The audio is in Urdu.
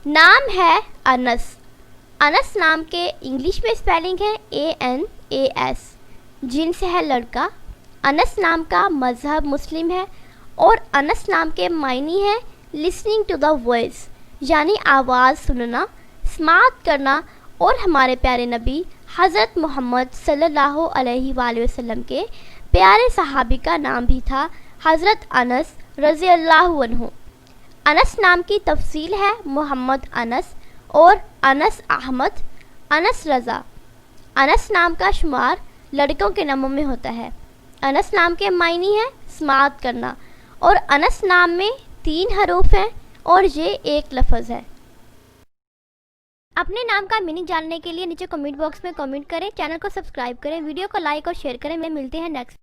نام ہے انس۔ انس نام کے انگلش میں اسپیلنگ ہے ANAS، جن سے ہے لڑکا۔ انس نام کا مذہب مسلم ہے اور انس نام کے معنی ہے لسننگ ٹو دا وائس، یعنی آواز سننا، سماعت کرنا۔ اور ہمارے پیارے نبی حضرت محمد صلی اللہ علیہ وآلہ وسلم کے پیارے صحابی کا نام بھی تھا حضرت انس رضی اللہ عنہ۔ انس نام کی تفصیل ہے محمد انس اور انس احمد، انس رضا۔ انس نام کا شمار لڑکوں کے ناموں میں ہوتا ہے۔ انس نام کے معنی ہے سماعت کرنا، اور انس نام میں 3 حروف ہیں اور یہ ایک لفظ ہے۔ اپنے نام کا میننگ جاننے کے لیے نیچے کمنٹ باکس میں کمنٹ کریں، چینل کو سبسکرائب کریں، ویڈیو کو لائک اور شیئر کریں۔ ملتے ہیں نیکسٹ